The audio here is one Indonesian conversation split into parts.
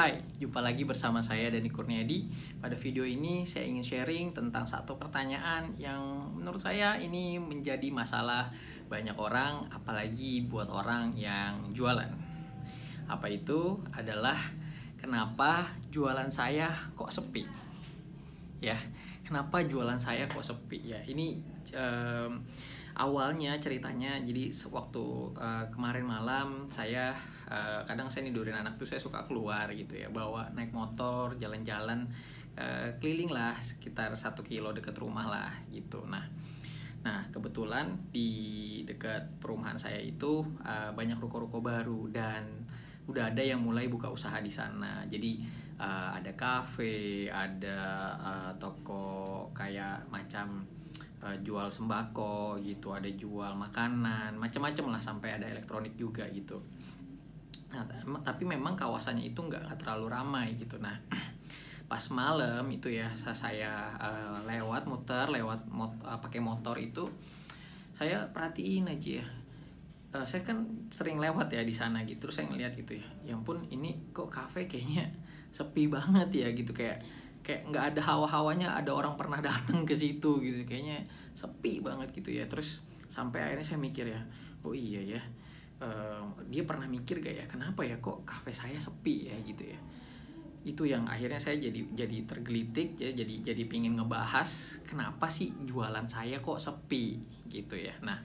Hai, jumpa lagi bersama saya Dani Kurniadi. Pada video ini saya ingin sharing tentang satu pertanyaan yang menurut saya ini menjadi masalah banyak orang, apalagi buat orang yang jualan. Apa itu? Adalah kenapa jualan saya kok sepi? Ya, kenapa jualan saya kok sepi? Ya, ini awalnya ceritanya jadi sewaktu kemarin malam saya kadang saya nidurin anak tuh saya suka keluar gitu ya, bawa naik motor jalan-jalan keliling lah sekitar 1 kilo deket rumah lah gitu. Nah kebetulan di dekat perumahan saya itu banyak ruko-ruko baru dan udah ada yang mulai buka usaha di sana. Jadi ada kafe, ada toko kayak macam jual sembako gitu, ada jual makanan, macam-macam lah, sampai ada elektronik juga gitu. Nah, tapi memang kawasannya itu nggak terlalu ramai gitu. Nah, pas malam itu ya saya lewat pakai motor itu, saya perhatiin aja ya. Saya kan sering lewat ya di sana gitu, terus saya ngeliat gitu ya. Ya ampun, ini kok kafe kayaknya sepi banget ya gitu, kayak nggak ada hawa-hawanya, ada orang pernah datang ke situ gitu, kayaknya sepi banget gitu ya. Terus sampai akhirnya saya mikir ya, oh iya ya, dia pernah mikir gak ya, kenapa ya kok kafe saya sepi ya gitu ya. Itu yang akhirnya saya jadi tergelitik ya, jadi pingin ngebahas kenapa sih jualan saya kok sepi gitu ya. Nah,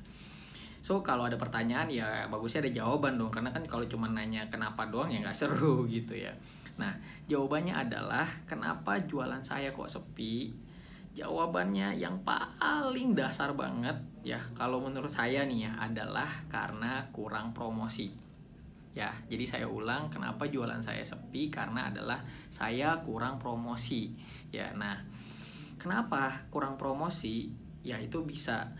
so kalau ada pertanyaan ya bagusnya ada jawaban dong, karena kan kalau cuma nanya kenapa doang ya nggak seru gitu ya. Nah, jawabannya adalah kenapa jualan saya kok sepi. Jawabannya yang paling dasar banget ya, kalau menurut saya nih ya, adalah karena kurang promosi. Ya, jadi saya ulang, kenapa jualan saya sepi, karena adalah saya kurang promosi. Ya, nah, kenapa kurang promosi? Ya itu bisa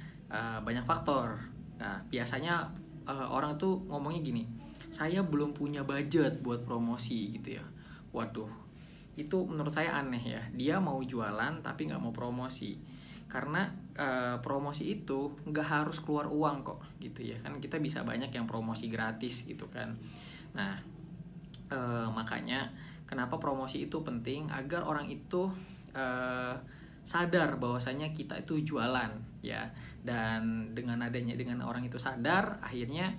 banyak faktor. Nah, biasanya orang tuh ngomongnya gini, saya belum punya budget buat promosi gitu ya. Waduh, itu menurut saya aneh ya. Dia mau jualan tapi nggak mau promosi. Karena promosi itu nggak harus keluar uang kok gitu ya. Kan kita bisa banyak yang promosi gratis gitu kan. Nah, makanya kenapa promosi itu penting, agar orang itu sadar bahwasanya kita itu jualan ya. Dan dengan orang itu sadar, akhirnya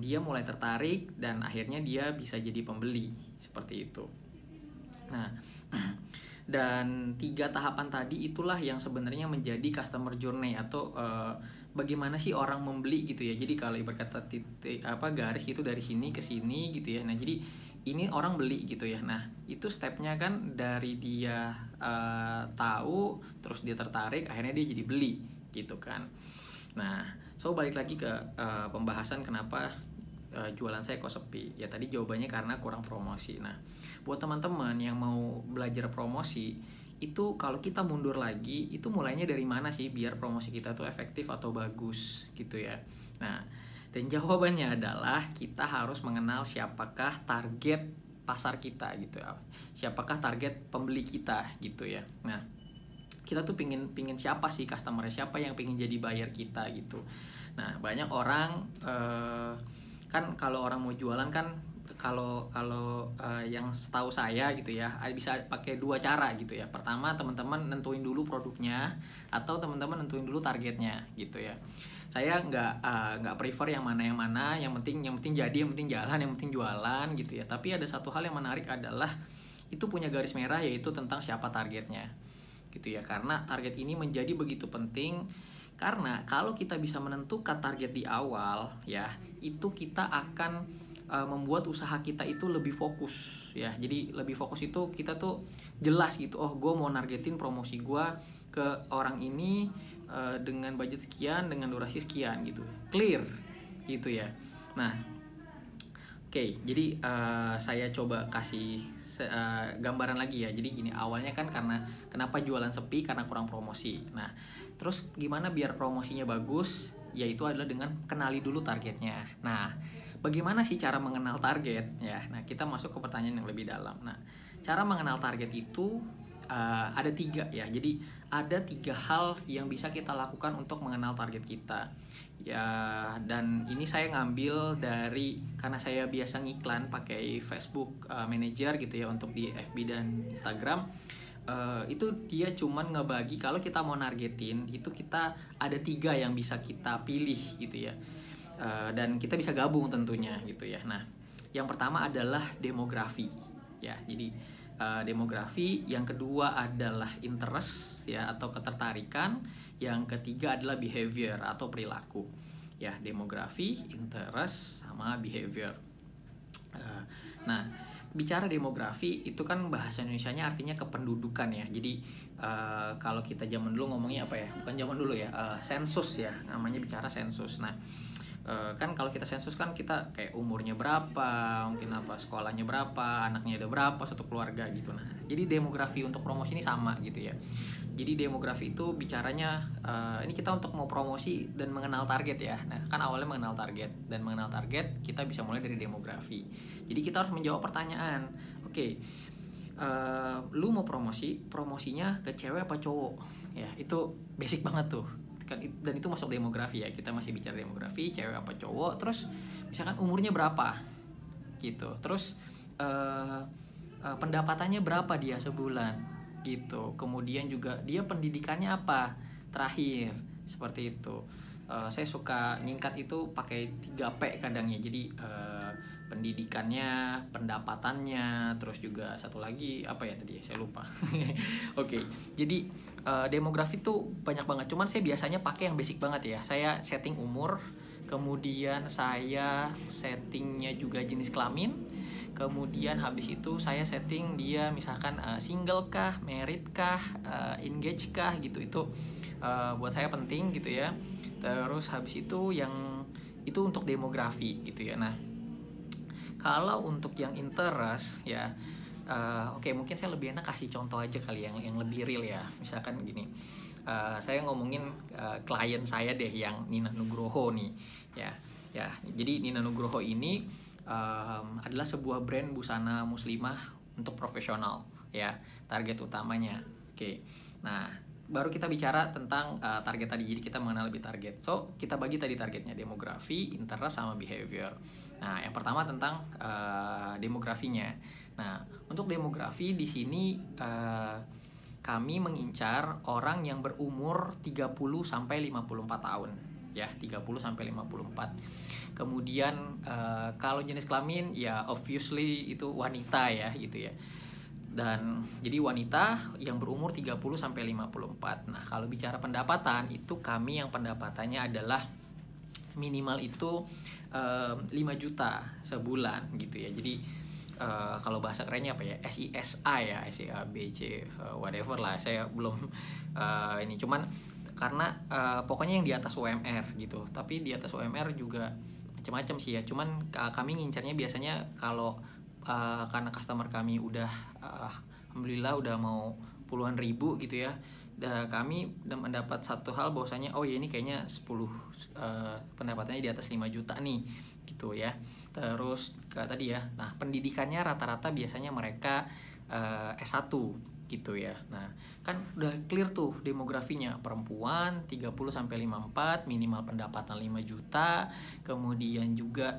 dia mulai tertarik dan akhirnya dia bisa jadi pembeli seperti itu. Nah, dan 3 tahapan tadi itulah yang sebenarnya menjadi customer journey, atau bagaimana sih orang membeli gitu ya. Jadi kalau ibarat kata garis gitu dari sini ke sini gitu ya. Nah, jadi ini orang beli gitu ya. Nah, itu stepnya kan dari dia tahu, terus dia tertarik, akhirnya dia jadi beli gitu kan. Nah, so balik lagi ke pembahasan kenapa jualan saya kok sepi. Ya tadi jawabannya karena kurang promosi. Nah, buat teman-teman yang mau belajar promosi, itu kalau kita mundur lagi, itu mulainya dari mana sih biar promosi kita tuh efektif atau bagus gitu ya. Nah, dan jawabannya adalah kita harus mengenal siapakah target pasar kita gitu ya. Siapakah target pembeli kita gitu ya. Nah, kita tuh pingin siapa sih customer, siapa yang pingin jadi buyer kita gitu. Nah, banyak orang kan kalau orang mau jualan kan, kalau yang setahu saya gitu ya, bisa pakai 2 cara gitu ya. Pertama, teman-teman nentuin dulu produknya, atau teman-teman nentuin dulu targetnya gitu ya. Saya nggak prefer yang mana, yang penting jadi, yang penting jalan, yang penting jualan gitu ya. Tapi ada satu hal yang menarik, adalah itu punya garis merah, yaitu tentang siapa targetnya gitu ya. Karena target ini menjadi begitu penting, karena kalau kita bisa menentukan target di awal ya, itu kita akan membuat usaha kita itu lebih fokus ya. Jadi lebih fokus itu kita tuh jelas gitu, oh gue mau nargetin promosi gue ke orang ini dengan budget sekian, dengan durasi sekian gitu, clear gitu ya. Nah, oke, jadi saya coba kasih gambaran lagi ya. Jadi gini, awalnya kan karena kenapa jualan sepi, karena kurang promosi. Nah, terus gimana biar promosinya bagus? Yaitu adalah dengan kenali dulu targetnya. Nah, bagaimana sih cara mengenal target ya? Nah, kita masuk ke pertanyaan yang lebih dalam. Nah, cara mengenal target itu ada 3 ya. Jadi ada 3 hal yang bisa kita lakukan untuk mengenal target kita. Ya, dan ini saya ngambil dari, karena saya biasa ngiklan pakai Facebook Manager gitu ya untuk di FB dan Instagram. Itu dia cuman ngebagi kalau kita mau nargetin itu kita ada 3 yang bisa kita pilih gitu ya. Dan kita bisa gabung tentunya gitu ya. Nah, yang pertama adalah demografi ya. Jadi demografi, yang kedua adalah interest ya atau ketertarikan, yang ketiga adalah behavior atau perilaku ya. Demografi, interest, sama behavior. Nah, bicara demografi itu kan bahasa Indonesianya artinya kependudukan ya. Jadi kalau kita zaman dulu ngomongnya apa ya, bukan zaman dulu ya, sensus ya, namanya bicara sensus. Nah, kan kalau kita sensus kan kita kayak umurnya berapa, mungkin apa, sekolahnya berapa, anaknya ada berapa, satu keluarga gitu. Nah, jadi demografi untuk promosi ini sama gitu ya. Jadi demografi itu bicaranya ini kita untuk mau promosi dan mengenal target ya. Nah, kan awalnya mengenal target, dan mengenal target kita bisa mulai dari demografi. Jadi kita harus menjawab pertanyaan, oke, lu mau promosinya ke cewek apa cowok ya. Itu basic banget tuh kan, dan itu masuk demografi ya. Kita masih bicara demografi, cewek apa cowok, terus misalkan umurnya berapa gitu, terus pendapatannya berapa dia sebulan gitu, kemudian juga dia pendidikannya apa terakhir, seperti itu. Saya suka nyingkat itu pakai 3P kadangnya. Jadi pendidikannya, pendapatannya, terus juga satu lagi apa ya tadi ya, saya lupa. Oke, jadi demografi tuh banyak banget, cuman saya biasanya pakai yang basic banget ya. Saya setting umur, kemudian saya settingnya juga jenis kelamin, kemudian habis itu saya setting dia misalkan single kah, married kah, engaged kah gitu. Itu buat saya penting gitu ya. Terus habis itu yang itu untuk demografi gitu ya. Nah, kalau untuk yang interest ya, oke, mungkin saya lebih enak kasih contoh aja kali yang lebih real ya. Misalkan gini, saya ngomongin klien saya deh yang Nina Nugroho nih ya. Ya, jadi Nina Nugroho ini adalah sebuah brand busana muslimah untuk profesional ya, target utamanya. Oke, nah baru kita bicara tentang target tadi. Jadi kita mengenal lebih target. So kita bagi tadi targetnya demografi, interest, sama behavior. Nah, yang pertama tentang demografinya. Nah, untuk demografi di sini kami mengincar orang yang berumur 30 sampai 54 tahun ya, 30 sampai 54. Kemudian kalau jenis kelamin ya obviously itu wanita ya gitu ya. Dan jadi wanita yang berumur 30 sampai 54. Nah, kalau bicara pendapatan itu kami yang pendapatannya adalah minimal itu 5 juta sebulan gitu ya. Jadi kalau bahasa kerennya apa ya, SISA ya, SIABC whatever lah, saya belum ini, cuman karena pokoknya yang di atas UMR gitu. Tapi di atas UMR juga macam-macam sih ya, cuman kami ngincarnya biasanya kalau karena customer kami udah alhamdulillah udah mau puluhan ribu gitu ya, kami mendapat satu hal bahwasanya oh ya ini kayaknya 10 pendapatannya di atas 5 juta nih gitu ya. Terus tadi ya, nah pendidikannya rata-rata biasanya mereka S1 gitu ya. Nah, kan udah clear tuh demografinya, perempuan 30 sampai 54, minimal pendapatan 5 juta, kemudian juga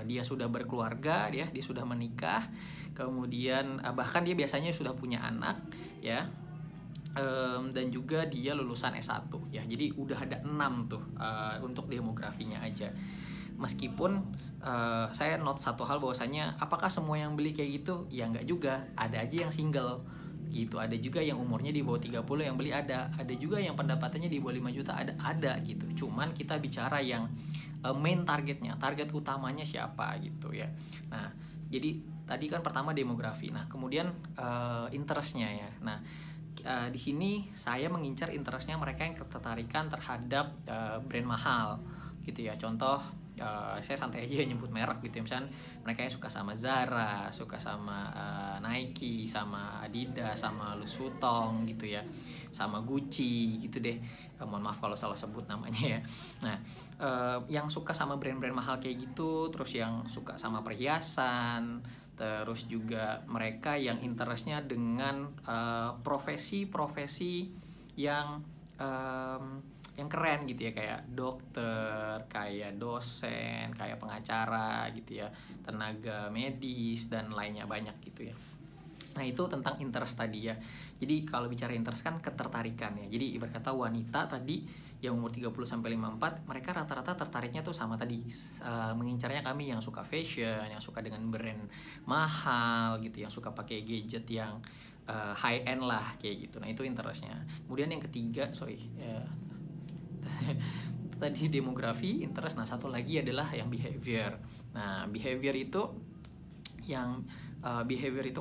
dia sudah berkeluarga, dia sudah menikah, kemudian bahkan dia biasanya sudah punya anak ya, dan juga dia lulusan S1 ya. Jadi udah ada 6 tuh untuk demografinya aja. Meskipun saya note satu hal bahwasanya apakah semua yang beli kayak gitu? Ya enggak juga, ada aja yang single gitu, ada juga yang umurnya di bawah 30 yang beli, ada juga yang pendapatannya di bawah 5 juta, ada gitu. Cuman kita bicara yang main targetnya, target utamanya siapa gitu ya. Nah, jadi tadi kan pertama demografi. Nah, kemudian interestnya ya. Nah, di sini saya mengincar interestnya mereka yang ketertarikan terhadap brand mahal gitu ya. Contoh, saya santai aja nyebut merek gitu ya. Misalnya mereka yang suka sama Zara, suka sama Nike, sama Adidas, sama Louis Vuitton gitu ya, sama Gucci gitu deh. Mohon maaf kalau salah sebut namanya ya. Nah, yang suka sama brand-brand mahal kayak gitu, terus yang suka sama perhiasan, terus juga mereka yang interestnya dengan profesi-profesi yang keren gitu ya, kayak dokter, kayak dosen, kayak pengacara gitu ya, tenaga medis dan lainnya banyak gitu ya. Nah, itu tentang interest tadi ya. Jadi kalau bicara interest kan ketertarikan ya. Jadi ibarat kata wanita tadi yang umur 30 sampai 54, mereka rata-rata tertariknya tuh sama tadi, mengincarnya kami yang suka fashion, yang suka dengan brand mahal gitu, yang suka pakai gadget yang high end lah kayak gitu. Nah, itu interestnya. Kemudian yang ketiga, tadi demografi, interest. Nah, satu lagi adalah yang behavior. Nah, behavior itu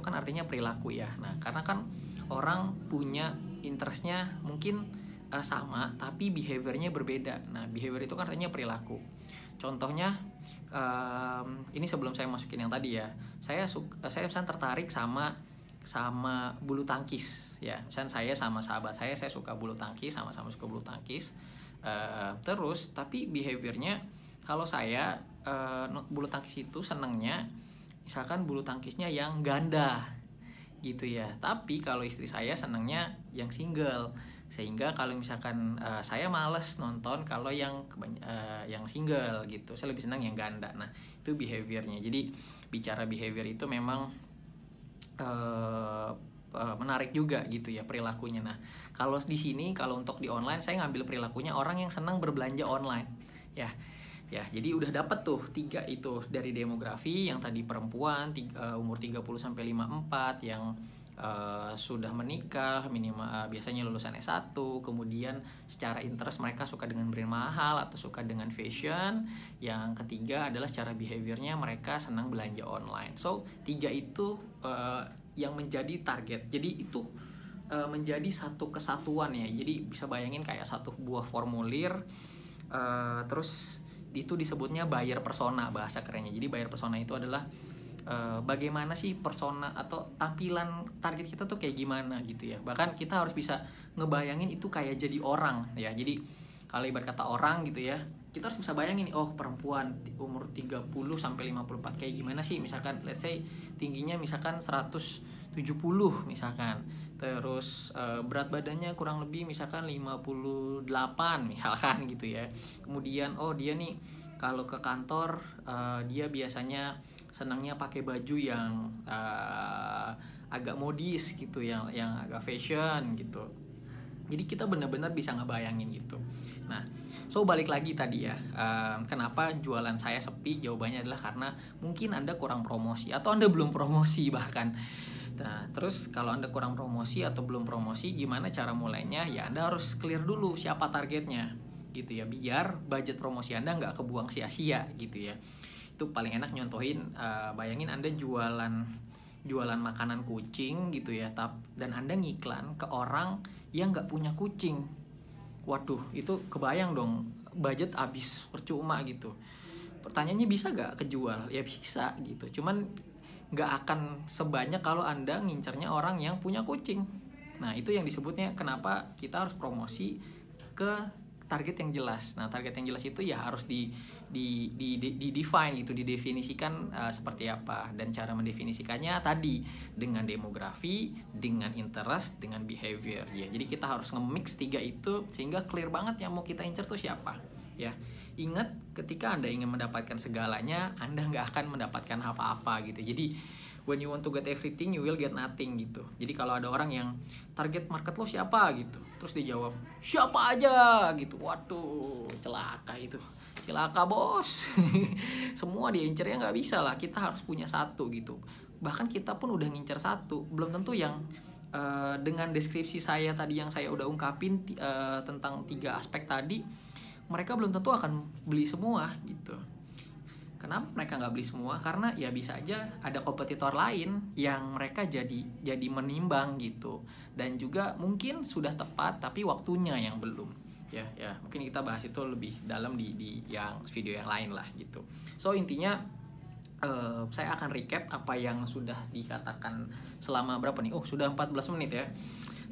kan artinya perilaku ya. Nah, karena kan orang punya interestnya mungkin sama, tapi behaviornya berbeda. Nah, behavior itu kan artinya perilaku. Contohnya, ini sebelum saya masukin yang tadi ya, saya misalnya tertarik sama bulu tangkis ya. Misalnya saya sama sahabat saya suka bulu tangkis, sama-sama suka bulu tangkis. Terus tapi behaviornya, kalau saya bulu tangkis itu senengnya misalkan bulu tangkisnya yang ganda gitu ya, tapi kalau istri saya senengnya yang single, sehingga kalau misalkan saya males nonton kalau yang single gitu, saya lebih senang yang ganda. Nah, itu behaviornya. Jadi bicara behavior itu memang menarik juga gitu ya perilakunya. Nah, kalau di sini, kalau untuk di online, saya ngambil perilakunya orang yang senang berbelanja online ya. Jadi udah dapat tuh 3 itu dari demografi, yang tadi perempuan umur 30 sampai 54 yang sudah menikah minimal, biasanya lulusan S1, kemudian secara interest mereka suka dengan brand mahal atau suka dengan fashion. Yang ketiga adalah secara behaviornya mereka senang belanja online. So 3 itu yang menjadi target. Jadi itu menjadi satu kesatuan ya. Jadi bisa bayangin kayak satu buah formulir, terus itu disebutnya buyer persona, bahasa kerennya. Jadi buyer persona itu adalah bagaimana sih persona atau tampilan target kita tuh kayak gimana gitu ya. Bahkan kita harus bisa ngebayangin itu kayak jadi orang ya. Jadi kalau ibarat kata orang gitu ya, kita harus bisa bayangin, oh perempuan umur 30 sampai 54 kayak gimana sih, misalkan let's say tingginya misalkan 170 misalkan, terus berat badannya kurang lebih misalkan 58 misalkan gitu ya. Kemudian oh dia nih kalau ke kantor dia biasanya senangnya pakai baju yang agak modis gitu, yang agak fashion gitu. Jadi kita benar-benar bisa ngebayangin gitu. Nah, so balik lagi tadi ya, kenapa jualan saya sepi? Jawabannya adalah karena mungkin Anda kurang promosi atau Anda belum promosi bahkan. Nah, terus kalau Anda kurang promosi atau belum promosi, gimana cara mulainya? Ya Anda harus clear dulu siapa targetnya gitu ya, biar budget promosi Anda nggak kebuang sia-sia gitu ya. Itu paling enak nyontohin, bayangin Anda jualan makanan kucing gitu ya, dan Anda ngiklan ke orang yang nggak punya kucing. Waduh, itu kebayang dong, budget habis percuma gitu. Pertanyaannya bisa nggak kejual? Ya bisa gitu, cuman nggak akan sebanyak kalau Anda ngincernya orang yang punya kucing. Nah, itu yang disebutnya kenapa kita harus promosi ke target yang jelas. Nah, target yang jelas itu ya harus di define gitu, didefinisikan seperti apa, dan cara mendefinisikannya tadi dengan demografi, dengan interest, dengan behavior ya. Jadi kita harus nge-mix 3 itu sehingga clear banget yang mau kita incer tuh siapa ya. Ingat, ketika Anda ingin mendapatkan segalanya, Anda nggak akan mendapatkan apa-apa gitu. Jadi when you want to get everything, you will get nothing gitu. Jadi kalau ada orang yang target market lo siapa gitu, terus dia jawab siapa aja gitu, waduh celaka itu, celaka bos. Semua dia incernya nggak bisa lah, kita harus punya satu gitu. Bahkan kita pun udah ngincer satu, belum tentu yang dengan deskripsi saya tadi yang saya udah ungkapin tentang 3 aspek tadi, mereka belum tentu akan beli semua gitu. Kenapa mereka nggak beli semua? Karena ya bisa aja ada kompetitor lain yang mereka jadi menimbang gitu, dan juga mungkin sudah tepat tapi waktunya yang belum. Ya mungkin kita bahas itu lebih dalam di yang video yang lain lah gitu. So intinya saya akan recap apa yang sudah dikatakan selama berapa nih? Sudah 14 menit ya,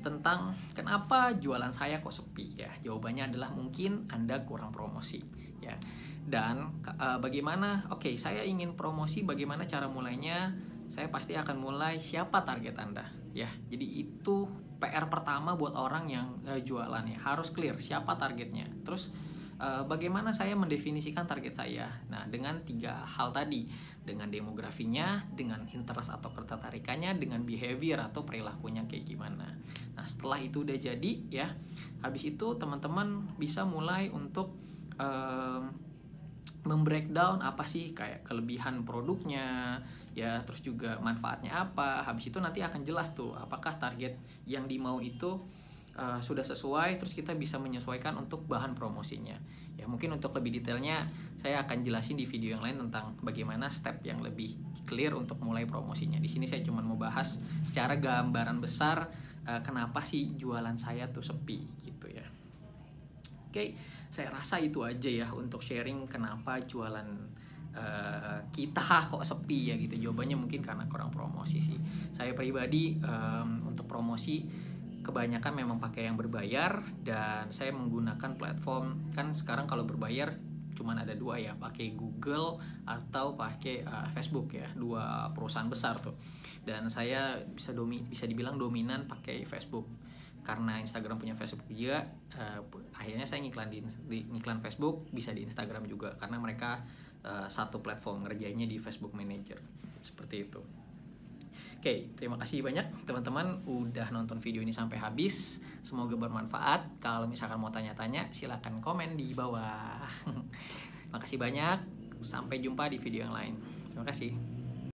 tentang kenapa jualan saya kok sepi ya. Jawabannya adalah mungkin Anda kurang promosi ya. Dan bagaimana, saya ingin promosi, bagaimana cara mulainya? saya pasti akan mulai siapa target Anda ya. Jadi itu PR pertama buat orang yang jualan ya, harus clear siapa targetnya. Terus bagaimana saya mendefinisikan target saya? Nah, dengan 3 hal tadi, dengan demografinya, dengan interest atau ketertarikannya, dengan behavior atau perilakunya kayak gimana. Nah, setelah itu udah jadi ya, habis itu teman-teman bisa mulai untuk membreakdown apa sih kayak kelebihan produknya ya, terus juga manfaatnya apa. Habis itu nanti akan jelas tuh apakah target yang dimau itu sudah sesuai, terus kita bisa menyesuaikan untuk bahan promosinya ya. Mungkin untuk lebih detailnya saya akan jelasin di video yang lain tentang bagaimana step yang lebih clear untuk mulai promosinya. Di sini saya cuma mau bahas secara gambaran besar kenapa sih jualan saya tuh sepi gitu ya. Oke, saya rasa itu aja ya untuk sharing kenapa jualan kita kok sepi ya gitu. Jawabannya mungkin karena kurang promosi sih. Saya pribadi untuk promosi kebanyakan memang pakai yang berbayar, dan saya menggunakan platform, kan sekarang kalau berbayar cuman ada 2 ya, pakai Google atau pakai Facebook ya, 2 perusahaan besar tuh. Dan saya bisa dibilang dominan pakai Facebook karena Instagram punya Facebook juga. Akhirnya saya ngiklan di iklan Facebook, bisa di Instagram juga karena mereka satu platform, ngerjainnya di Facebook Manager seperti itu. Oke, terima kasih banyak teman-teman udah nonton video ini sampai habis. Semoga bermanfaat. Kalau misalkan mau tanya-tanya, silakan komen di bawah. Makasih banyak. Sampai jumpa di video yang lain. Terima kasih.